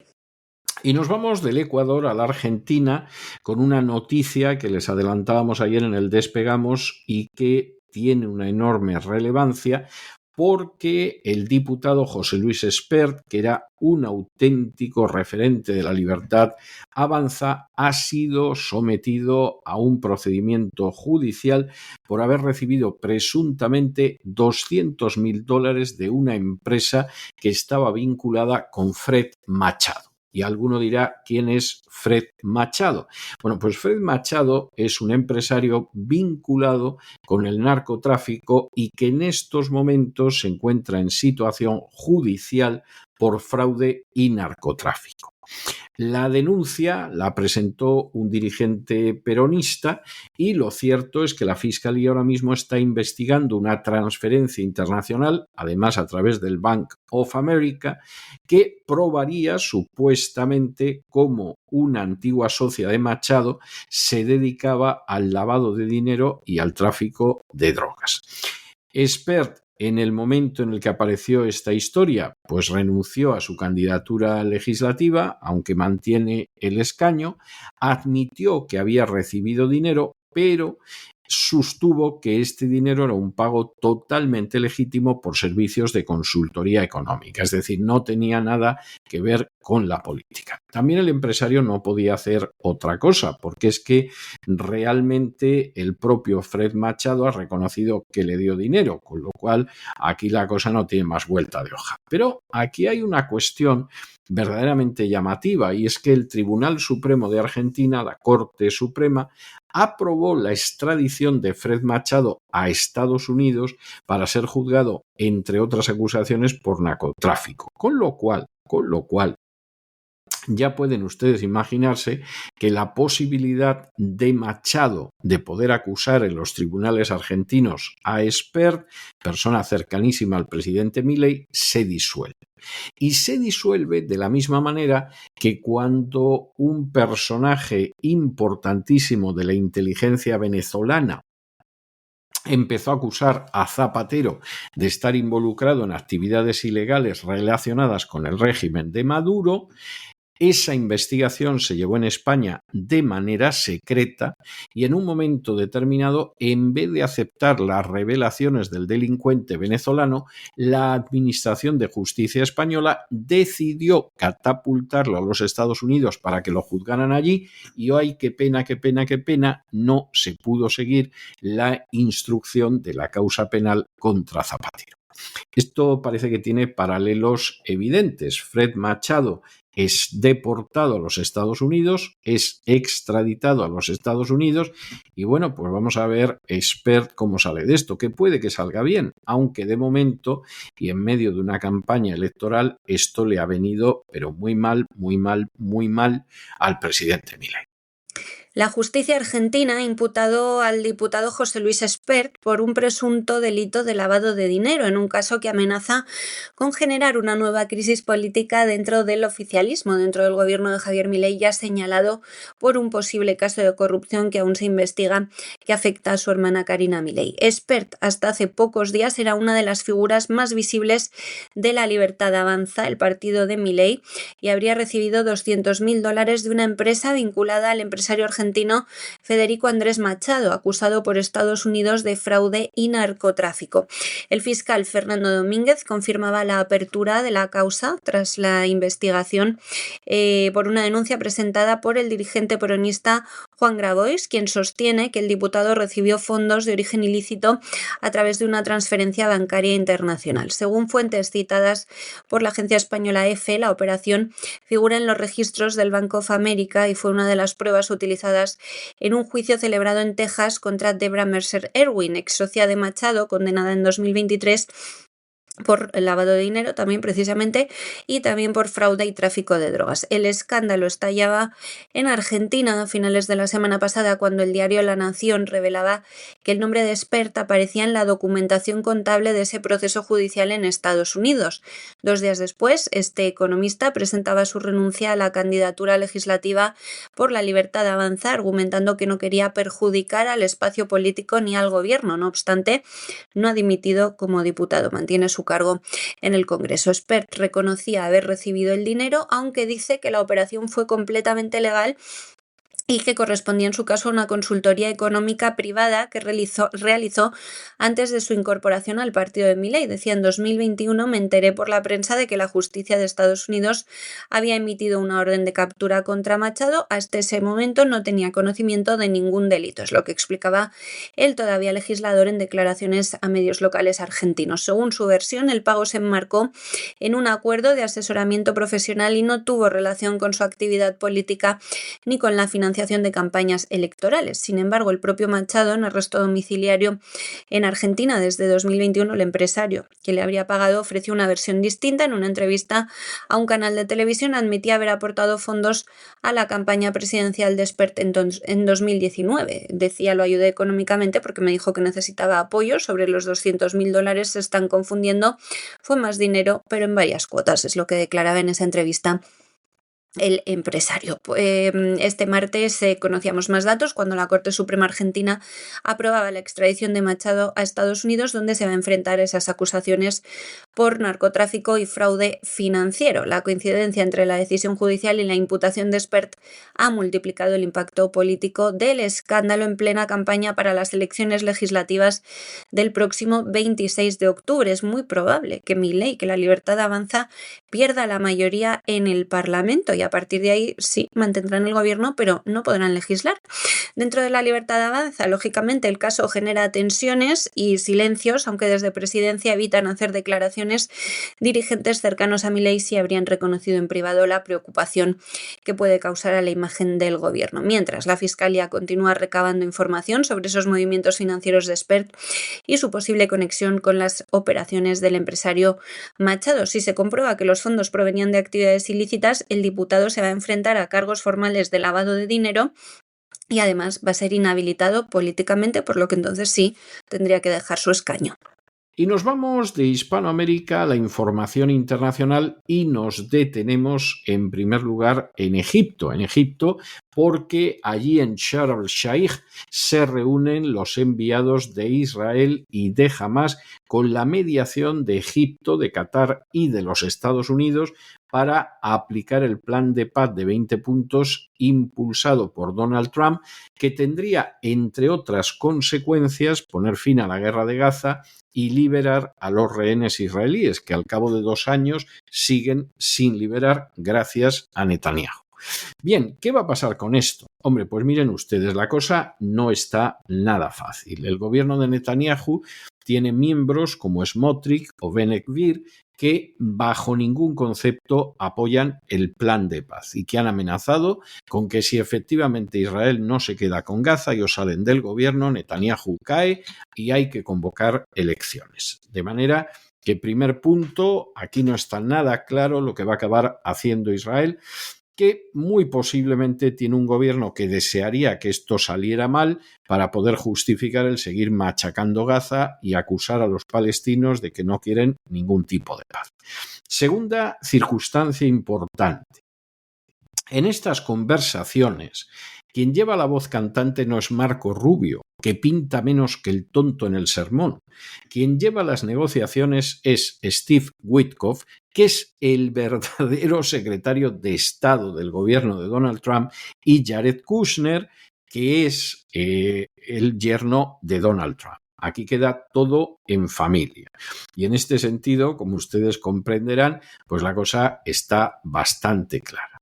[SPEAKER 3] Y nos vamos del Ecuador a la Argentina con una noticia que les adelantábamos ayer en el Despegamos y que tiene una enorme relevancia porque el diputado José Luis Espert, que era un auténtico referente de la libertad avanza, ha sido sometido a un procedimiento judicial por haber recibido presuntamente $200.000 de una empresa que estaba vinculada con Fred Machado. Y alguno dirá, ¿quién es Fred Machado? Bueno, pues Fred Machado es un empresario vinculado con el narcotráfico y que en estos momentos se encuentra en situación judicial por fraude y narcotráfico. La denuncia la presentó un dirigente peronista y lo cierto es que la Fiscalía ahora mismo está investigando una transferencia internacional, además a través del Bank of America, que probaría supuestamente cómo una antigua socia de Machado se dedicaba al lavado de dinero y al tráfico de drogas. Espert, en el momento en el que apareció esta historia, pues renunció a su candidatura legislativa, aunque mantiene el escaño, admitió que había recibido dinero, pero sostuvo que este dinero era un pago totalmente legítimo por servicios de consultoría económica, es decir, no tenía nada que ver con la política. También el empresario no podía hacer otra cosa, porque es que realmente el propio Fred Machado ha reconocido que le dio dinero, con lo cual aquí la cosa no tiene más vuelta de hoja. Pero aquí hay una cuestión verdaderamente llamativa y es que el Tribunal Supremo de Argentina, la Corte Suprema, aprobó la extradición de Fred Machado a Estados Unidos para ser juzgado, entre otras acusaciones, por narcotráfico. Con lo cual, ya pueden ustedes imaginarse que la posibilidad de Machado de poder acusar en los tribunales argentinos a Espert, persona cercanísima al presidente Milei, se disuelve. Y se disuelve de la misma manera que cuando un personaje importantísimo de la inteligencia venezolana empezó a acusar a Zapatero de estar involucrado en actividades ilegales relacionadas con el régimen de Maduro. Esa investigación se llevó en España de manera secreta y en un momento determinado, en vez de aceptar las revelaciones del delincuente venezolano, la Administración de Justicia española decidió catapultarlo a los Estados Unidos para que lo juzgaran allí y ¡ay, qué pena, qué pena, qué pena! No se pudo seguir la instrucción de la causa penal contra Zapatero. Esto parece que tiene paralelos evidentes. Fred Machado es deportado a los Estados Unidos, es extraditado a los Estados Unidos y bueno, pues vamos a ver Espert cómo sale de esto, que puede que salga bien, aunque de momento y en medio de una campaña electoral esto le ha venido pero muy mal, muy mal, muy mal al presidente Milei.
[SPEAKER 1] La justicia argentina ha imputado al diputado José Luis Espert por un presunto delito de lavado de dinero, en un caso que amenaza con generar una nueva crisis política dentro del oficialismo, dentro del gobierno de Javier Milei, ya señalado por un posible caso de corrupción que aún se investiga que afecta a su hermana Karina Milei. Espert, hasta hace pocos días, era una de las figuras más visibles de La Libertad Avanza, el partido de Milei, y habría recibido $200.000 de una empresa vinculada al empresario argentino Federico Andrés Machado, acusado por Estados Unidos de fraude y narcotráfico. El fiscal Fernando Domínguez confirmaba la apertura de la causa tras la investigación por una denuncia presentada por el dirigente peronista Juan Grabois, quien sostiene que el diputado recibió fondos de origen ilícito a través de una transferencia bancaria internacional. Según fuentes citadas por la agencia española EFE, la operación figura en los registros del Bank of America y fue una de las pruebas utilizadas en un juicio celebrado en Texas contra Debra Mercer Erwin, ex socia de Machado, condenada en 2023 por lavado de dinero también precisamente y también por fraude y tráfico de drogas. El escándalo estallaba en Argentina a finales de la semana pasada cuando el diario La Nación revelaba que el nombre de Espert aparecía en la documentación contable de ese proceso judicial en Estados Unidos. 2 días después, este economista presentaba su renuncia a la candidatura legislativa por La Libertad Avanza, argumentando que no quería perjudicar al espacio político ni al gobierno. No obstante, no ha dimitido como diputado, mantiene su cargo en el Congreso. Espert reconocía haber recibido el dinero, aunque dice que la operación fue completamente legal y que correspondía en su caso a una consultoría económica privada que realizó antes de su incorporación al partido de Milei. Decía: en 2021 me enteré por la prensa de que la justicia de Estados Unidos había emitido una orden de captura contra Machado. Hasta ese momento no tenía conocimiento de ningún delito, es lo que explicaba el todavía legislador en declaraciones a medios locales argentinos. Según su versión, el pago se enmarcó en un acuerdo de asesoramiento profesional y no tuvo relación con su actividad política ni con la financiación de campañas electorales. Sin embargo, el propio Machado, en arresto domiciliario en Argentina desde 2021, el empresario que le habría pagado ofreció una versión distinta. En una entrevista a un canal de televisión admitía haber aportado fondos a la campaña presidencial de Spert en 2019. Decía: lo ayudé económicamente porque me dijo que necesitaba apoyo. Sobre los $200.000 se están confundiendo. Fue más dinero, pero en varias cuotas, es lo que declaraba en esa entrevista el empresario. Este martes conocíamos más datos cuando la Corte Suprema Argentina aprobaba la extradición de Machado a Estados Unidos, donde se va a enfrentar esas acusaciones por narcotráfico y fraude financiero. La coincidencia entre la decisión judicial y la imputación de Spert ha multiplicado el impacto político del escándalo en plena campaña para las elecciones legislativas del próximo 26 de octubre. Es muy probable que Milei, que la Libertad Avanza, pierda la mayoría en el Parlamento y a partir de ahí sí mantendrán el gobierno, pero no podrán legislar. Dentro de la Libertad Avanza, lógicamente, el caso genera tensiones y silencios, aunque desde Presidencia evitan hacer declaraciones. Dirigentes cercanos a Milei sí habrían reconocido en privado la preocupación que puede causar a la imagen del gobierno. Mientras, la Fiscalía continúa recabando información sobre esos movimientos financieros de Spert y su posible conexión con las operaciones del empresario Machado. Si se comprueba que los fondos provenían de actividades ilícitas, el diputado se va a enfrentar a cargos formales de lavado de dinero y además va a ser inhabilitado políticamente, por lo que entonces sí tendría que dejar su escaño.
[SPEAKER 3] Y nos vamos de Hispanoamérica a la información internacional y nos detenemos en primer lugar en Egipto. Porque allí en Sharm el-Sheikh se reúnen los enviados de Israel y de Hamás con la mediación de Egipto, de Qatar y de los Estados Unidos para aplicar el plan de paz de 20 puntos impulsado por Donald Trump, que tendría, entre otras consecuencias, poner fin a la guerra de Gaza y liberar a los rehenes israelíes, que al cabo de 2 años siguen sin liberar gracias a Netanyahu. Bien, ¿qué va a pasar con esto? Hombre, pues miren ustedes, la cosa no está nada fácil. El gobierno de Netanyahu tiene miembros como Smotrich o Ben Gvir que bajo ningún concepto apoyan el plan de paz y que han amenazado con que si efectivamente Israel no se queda con Gaza, ellos salen del gobierno, Netanyahu cae y hay que convocar elecciones. De manera que, primer punto, aquí no está nada claro lo que va a acabar haciendo Israel, que muy posiblemente tiene un gobierno que desearía que esto saliera mal para poder justificar el seguir machacando Gaza y acusar a los palestinos de que no quieren ningún tipo de paz. Segunda circunstancia importante. En estas conversaciones, quien lleva la voz cantante no es Marco Rubio, que pinta menos que el tonto en el sermón. Quien lleva las negociaciones es Steve Witkoff, que es el verdadero secretario de Estado del gobierno de Donald Trump, y Jared Kushner, que es el yerno de Donald Trump. Aquí queda todo en familia. Y en este sentido, como ustedes comprenderán, pues la cosa está bastante clara.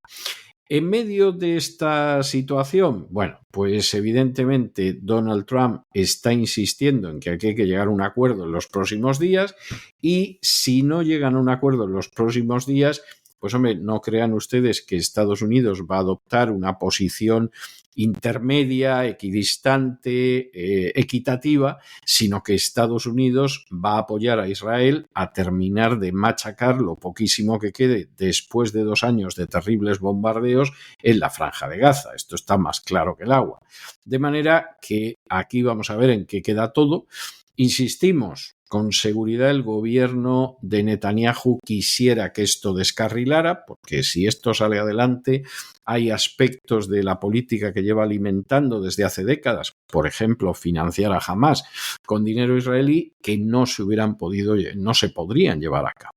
[SPEAKER 3] En medio de esta situación, bueno, pues evidentemente Donald Trump está insistiendo en que aquí hay que llegar a un acuerdo en los próximos días y si no llegan a un acuerdo en los próximos días, pues hombre, no crean ustedes que Estados Unidos va a adoptar una posición intermedia, equidistante, equitativa, sino que Estados Unidos va a apoyar a Israel a terminar de machacar lo poquísimo que quede después de 2 años de terribles bombardeos en la Franja de Gaza. Esto está más claro que el agua. De manera que aquí vamos a ver en qué queda todo. Insistimos, con seguridad el gobierno de Netanyahu quisiera que esto descarrilara, porque si esto sale adelante, hay aspectos de la política que lleva alimentando desde hace décadas, por ejemplo, financiar a Hamás con dinero israelí, que no se podrían llevar a cabo.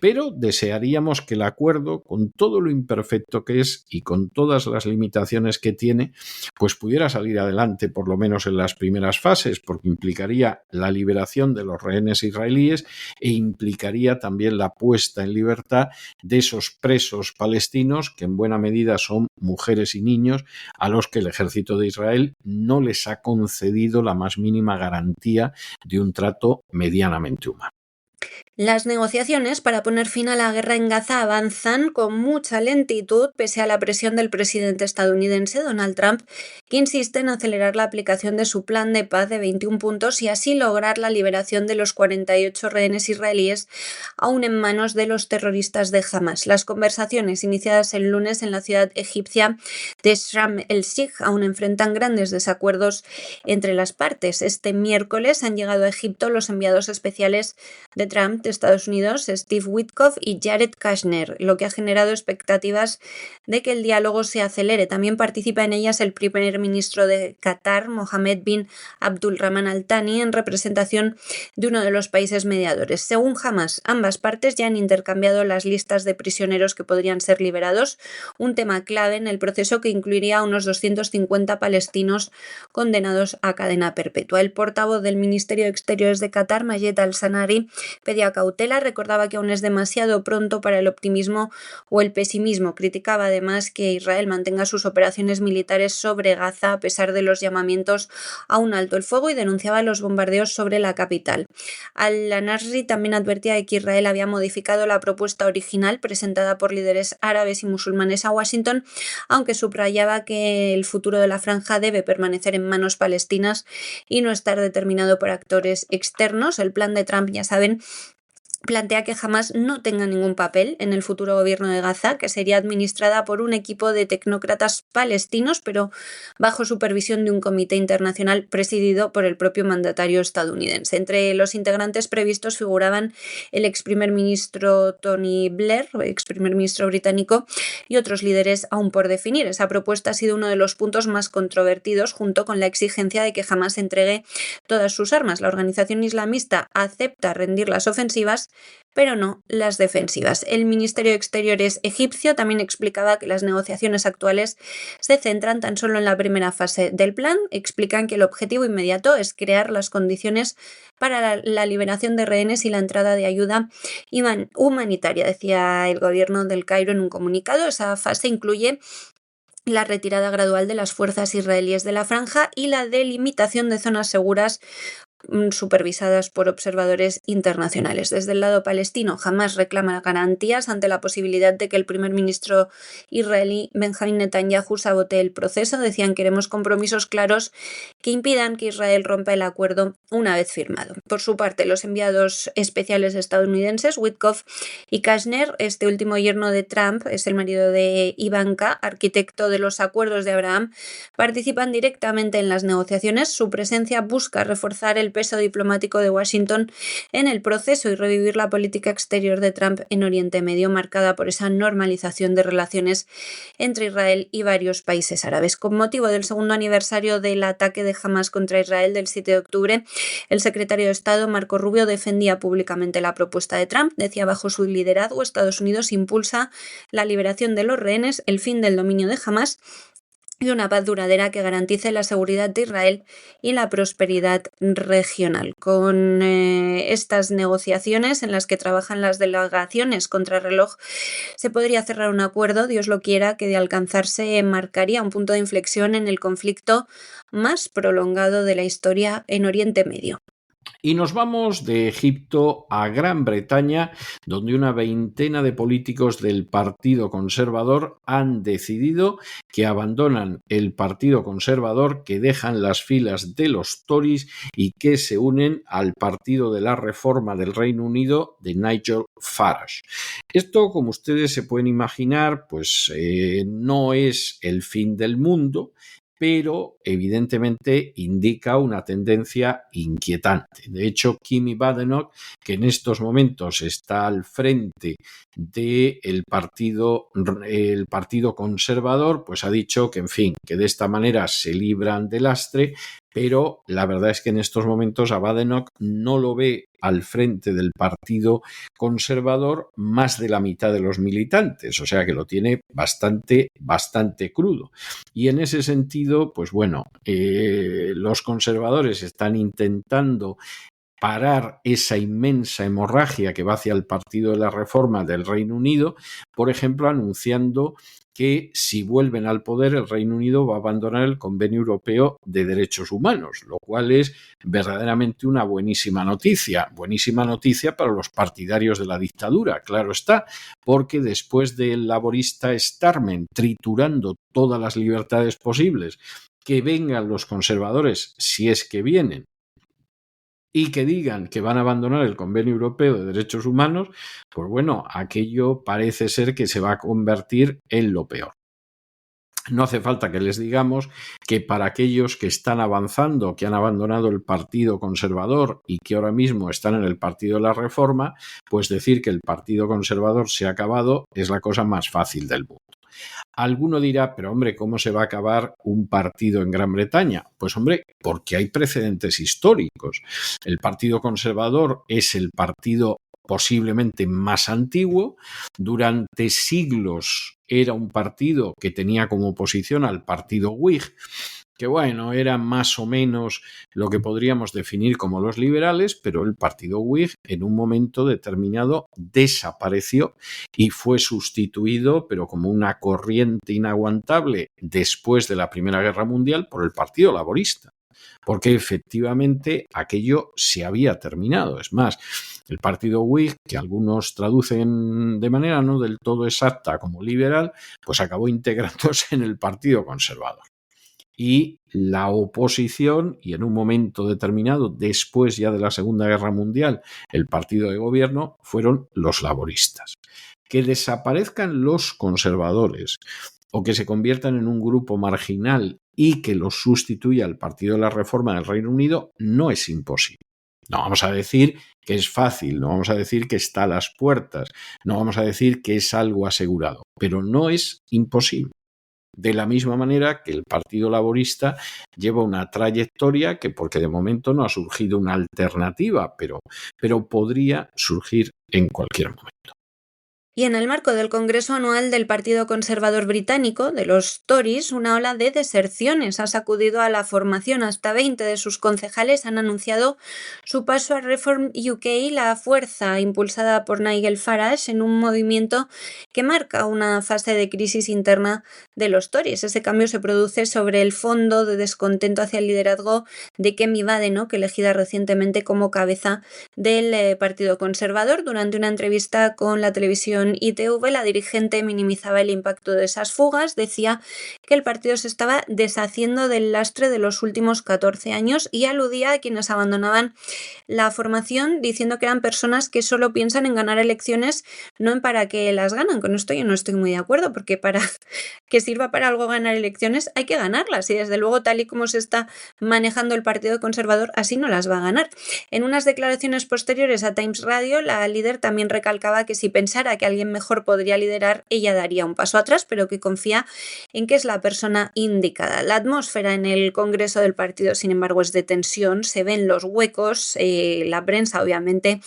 [SPEAKER 3] Pero desearíamos que el acuerdo, con todo lo imperfecto que es y con todas las limitaciones que tiene, pues pudiera salir adelante, por lo menos en las primeras fases, porque implicaría la liberación de los rehenes israelíes e implicaría también la puesta en libertad de esos presos palestinos que en buena medida son mujeres y niños a los que el ejército de Israel no les ha concedido la más mínima garantía de un trato medianamente humano.
[SPEAKER 1] Las negociaciones para poner fin a la guerra en Gaza avanzan con mucha lentitud pese a la presión del presidente estadounidense Donald Trump, que insiste en acelerar la aplicación de su plan de paz de 21 puntos y así lograr la liberación de los 48 rehenes israelíes aún en manos de los terroristas de Hamas. Las conversaciones iniciadas el lunes en la ciudad egipcia de Sharm el-Sheikh aún enfrentan grandes desacuerdos entre las partes. Este miércoles han llegado a Egipto los enviados especiales de Trump de Estados Unidos, Steve Witkoff y Jared Kushner, lo que ha generado expectativas de que el diálogo se acelere. También participa en ellas el primer ministro de Qatar, Mohammed bin Abdulrahman Al Thani, en representación de uno de los países mediadores. Según Hamas, ambas partes ya han intercambiado las listas de prisioneros que podrían ser liberados, un tema clave en el proceso que incluiría a unos 250 palestinos condenados a cadena perpetua. El portavoz del Ministerio de Exteriores de Qatar, Mayed Al-Sanari, pedía cautela, recordaba que aún es demasiado pronto para el optimismo o el pesimismo. Criticaba además que Israel mantenga sus operaciones militares sobre Gaza a pesar de los llamamientos a un alto el fuego y denunciaba los bombardeos sobre la capital. Al-Nasri también advertía de que Israel había modificado la propuesta original presentada por líderes árabes y musulmanes a Washington, aunque subrayaba que el futuro de la franja debe permanecer en manos palestinas y no estar determinado por actores externos. El plan de Trump, ya saben, plantea que Hamas no tenga ningún papel en el futuro gobierno de Gaza, que sería administrada por un equipo de tecnócratas palestinos, pero bajo supervisión de un comité internacional presidido por el propio mandatario estadounidense. Entre los integrantes previstos figuraban el ex primer ministro Tony Blair, ex primer ministro británico, y otros líderes aún por definir. Esa propuesta ha sido uno de los puntos más controvertidos, junto con la exigencia de que Hamas entregue todas sus armas. La organización islamista acepta rendir las ofensivas, pero no las defensivas. El Ministerio de Exteriores egipcio también explicaba que las negociaciones actuales se centran tan solo en la primera fase del plan. Explican que el objetivo inmediato es crear las condiciones para la liberación de rehenes y la entrada de ayuda humanitaria, decía el gobierno del Cairo en un comunicado. Esa fase incluye la retirada gradual de las fuerzas israelíes de la franja y la delimitación de zonas seguras supervisadas por observadores internacionales. Desde el lado palestino, Hamas reclama garantías ante la posibilidad de que el primer ministro israelí Benjamin Netanyahu sabotee el proceso. Decían: queremos compromisos claros que impidan que Israel rompa el acuerdo una vez firmado. Por su parte, los enviados especiales estadounidenses, Witkoff y Kushner, este último yerno de Trump, es el marido de Ivanka, arquitecto de los acuerdos de Abraham, participan directamente en las negociaciones. Su presencia busca reforzar el peso diplomático de Washington en el proceso y revivir la política exterior de Trump en Oriente Medio, marcada por esa normalización de relaciones entre Israel y varios países árabes. Con motivo del segundo aniversario del ataque de Hamas contra Israel del 7 de octubre, el secretario de Estado, Marco Rubio, defendía públicamente la propuesta de Trump. Decía: bajo su liderazgo, Estados Unidos impulsa la liberación de los rehenes, el fin del dominio de Hamas y una paz duradera que garantice la seguridad de Israel y la prosperidad regional. Con estas negociaciones en las que trabajan las delegaciones contrarreloj, se podría cerrar un acuerdo, Dios lo quiera, que de alcanzarse marcaría un punto de inflexión en el conflicto más prolongado de la historia en Oriente Medio.
[SPEAKER 3] Y nos vamos de Egipto a Gran Bretaña, donde una veintena de políticos del Partido Conservador han decidido que abandonan el Partido Conservador, que dejan las filas de los Tories y que se unen al Partido de la Reforma del Reino Unido de Nigel Farage. Esto, como ustedes se pueden imaginar, pues no es el fin del mundo, pero evidentemente indica una tendencia inquietante. De hecho, Kemi Badenoch, que en estos momentos está al frente del partido Conservador, pues ha dicho que, en fin, que de esta manera se libran del lastre, pero la verdad es que en estos momentos a Badenoch no lo ve al frente del Partido Conservador más de la mitad de los militantes, o sea que lo tiene bastante crudo. Y en ese sentido, pues bueno, los conservadores están intentando parar esa inmensa hemorragia que va hacia el Partido de la Reforma del Reino Unido, por ejemplo, anunciando que si vuelven al poder el Reino Unido va a abandonar el Convenio Europeo de Derechos Humanos, lo cual es verdaderamente una buenísima noticia para los partidarios de la dictadura, claro está, porque después del laborista Starmer triturando todas las libertades posibles, que vengan los conservadores, si es que vienen, y que digan que van a abandonar el Convenio Europeo de Derechos Humanos, pues bueno, aquello parece ser que se va a convertir en lo peor. No hace falta que les digamos que para aquellos que están avanzando, que han abandonado el Partido Conservador y que ahora mismo están en el Partido de la Reforma, pues decir que el Partido Conservador se ha acabado es la cosa más fácil del mundo. Alguno dirá, pero hombre, ¿cómo se va a acabar un partido en Gran Bretaña? Pues hombre, porque hay precedentes históricos. El Partido Conservador es el partido posiblemente más antiguo. Durante siglos era un partido que tenía como oposición al partido Whig, que bueno, era más o menos lo que podríamos definir como los liberales, pero el partido Whig en un momento determinado desapareció y fue sustituido, pero como una corriente inaguantable después de la Primera Guerra Mundial, por el Partido Laborista, porque efectivamente aquello se había terminado. Es más, el partido Whig, que algunos traducen de manera no del todo exacta como liberal, pues acabó integrándose en el Partido Conservador. Y la oposición, y en un momento determinado, después ya de la Segunda Guerra Mundial, el partido de gobierno, fueron los laboristas. Que desaparezcan los conservadores o que se conviertan en un grupo marginal y que los sustituya el Partido de la Reforma del Reino Unido no es imposible. No vamos a decir que es fácil, no vamos a decir que está a las puertas, no vamos a decir que es algo asegurado, pero no es imposible. De la misma manera que el Partido Laborista lleva una trayectoria que, porque de momento no ha surgido una alternativa, pero podría surgir en cualquier momento.
[SPEAKER 1] Y en el marco del Congreso Anual del Partido Conservador Británico, de los Tories, una ola de deserciones ha sacudido a la formación. Hasta 20 de sus concejales han anunciado su paso a Reform UK, la fuerza impulsada por Nigel Farage, en un movimiento que marca una fase de crisis interna de los Tories. Ese cambio se produce sobre el fondo de descontento hacia el liderazgo de Kemi Badenoch, elegida recientemente como cabeza del Partido Conservador. Durante una entrevista con la televisión ITV, la dirigente minimizaba el impacto de esas fugas, decía que el partido se estaba deshaciendo del lastre de los últimos 14 años y aludía a quienes abandonaban la formación, diciendo que eran personas que solo piensan en ganar elecciones, no en para qué las ganan. Con esto yo no estoy muy de acuerdo, porque para que sirva para algo ganar elecciones hay que ganarlas, y desde luego, tal y como se está manejando el Partido Conservador, así no las va a ganar. En unas declaraciones posteriores a Times Radio, la líder también recalcaba que si pensara que alguien mejor podría liderar, ella daría un paso atrás, pero que confía en que es la persona indicada. La atmósfera en el Congreso del partido, sin embargo, es de tensión, se ven los huecos, la prensa obviamente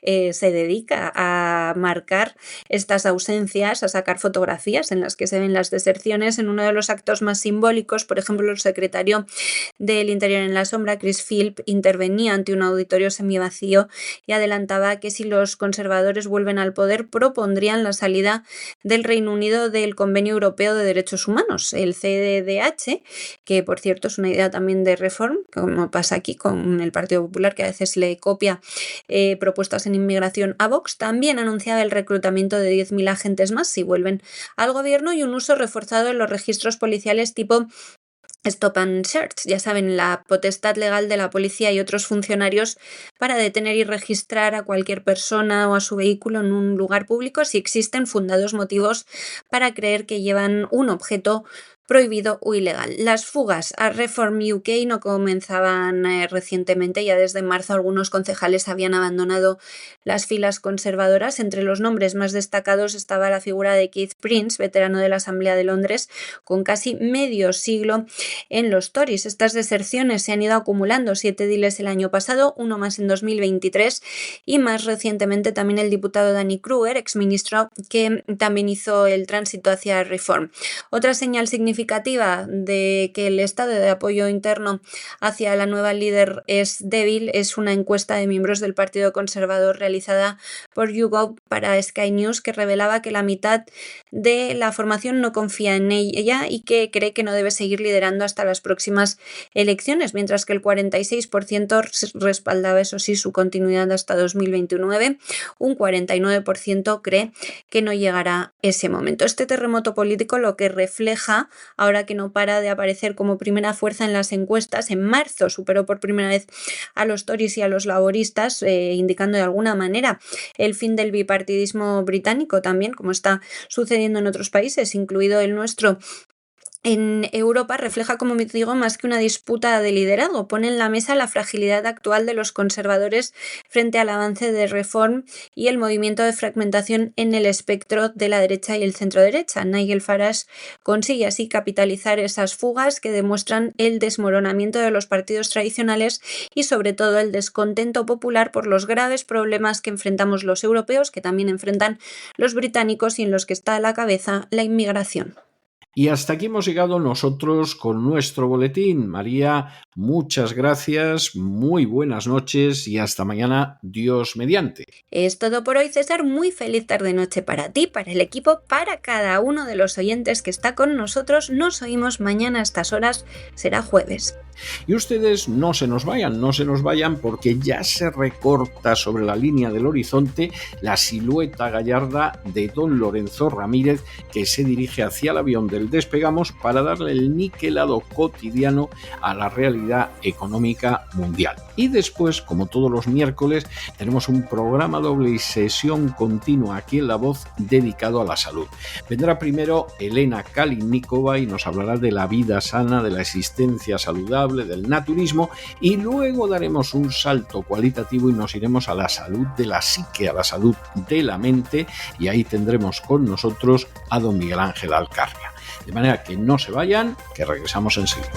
[SPEAKER 1] se dedica a marcar estas ausencias, a sacar fotografías en las que se ven las deserciones. En uno de los actos más simbólicos, por ejemplo, el secretario del Interior en la sombra, Chris Philp, intervenía ante un auditorio semivacío y adelantaba que si los conservadores vuelven al poder, propondrían la salida del Reino Unido del Convenio Europeo de Derechos Humanos, el CEDH, que por cierto es una idea también de Reform, como pasa aquí con el Partido Popular, que a veces le copia propuestas en inmigración a Vox. También anunciaba el reclutamiento de 10.000 agentes más si vuelven al gobierno y un uso reforzado de los registros policiales tipo Stop and Search, ya saben, la potestad legal de la policía y otros funcionarios para detener y registrar a cualquier persona o a su vehículo en un lugar público si existen fundados motivos para creer que llevan un objeto prohibido o ilegal. Las fugas a Reform UK no comenzaban recientemente, ya desde marzo algunos concejales habían abandonado las filas conservadoras. Entre los nombres más destacados estaba la figura de Keith Prince, veterano de la Asamblea de Londres, con casi medio siglo en los Tories. Estas deserciones se han ido acumulando, 7 ediles el año pasado, uno más en 2023 y más recientemente también el diputado Danny Kruger, exministro, que también hizo el tránsito hacia Reform. Otra señal significativa de que el estado de apoyo interno hacia la nueva líder es débil es una encuesta de miembros del Partido Conservador realizada por YouGov para Sky News, que revelaba que la mitad de la formación no confía en ella y que cree que no debe seguir liderando hasta las próximas elecciones, mientras que el 46% respaldaba, eso sí, su continuidad hasta 2029. Un 49% cree que no llegará ese momento. Este terremoto político lo que refleja, ahora que no para de aparecer como primera fuerza en las encuestas, en marzo superó por primera vez a los Tories y a los laboristas, indicando de alguna manera el fin del bipartidismo británico también, como está sucediendo en otros países, incluido el nuestro. En Europa refleja, como digo, más que una disputa de liderazgo, pone en la mesa la fragilidad actual de los conservadores frente al avance de Reform y el movimiento de fragmentación en el espectro de la derecha y el centro-derecha. Nigel Farage consigue así capitalizar esas fugas que demuestran el desmoronamiento de los partidos tradicionales y sobre todo el descontento popular por los graves problemas que enfrentamos los europeos, que también enfrentan los británicos y en los que está a la cabeza la inmigración.
[SPEAKER 3] Y hasta aquí hemos llegado nosotros con nuestro boletín. María, muchas gracias, muy buenas noches y hasta mañana, Dios mediante.
[SPEAKER 1] Es todo por hoy, César. Muy feliz tarde-noche para ti, para el equipo, para cada uno de los oyentes que está con nosotros. Nos oímos mañana a estas horas, será jueves.
[SPEAKER 3] Y ustedes no se nos vayan porque ya se recorta sobre la línea del horizonte la silueta gallarda de don Lorenzo Ramírez, que se dirige hacia el avión del Despegamos para darle el niquelado cotidiano a la realidad económica mundial. Y después, como todos los miércoles, tenemos un programa doble y sesión continua aquí en La Voz dedicado a la salud. Vendrá primero Elena Kalinnikova y nos hablará de la vida sana, de la existencia saludable, del naturismo, y luego daremos un salto cualitativo y nos iremos a la salud de la psique, a la salud de la mente, y ahí tendremos con nosotros a don Miguel Ángel Alcarria. De manera que no se vayan, que regresamos enseguida.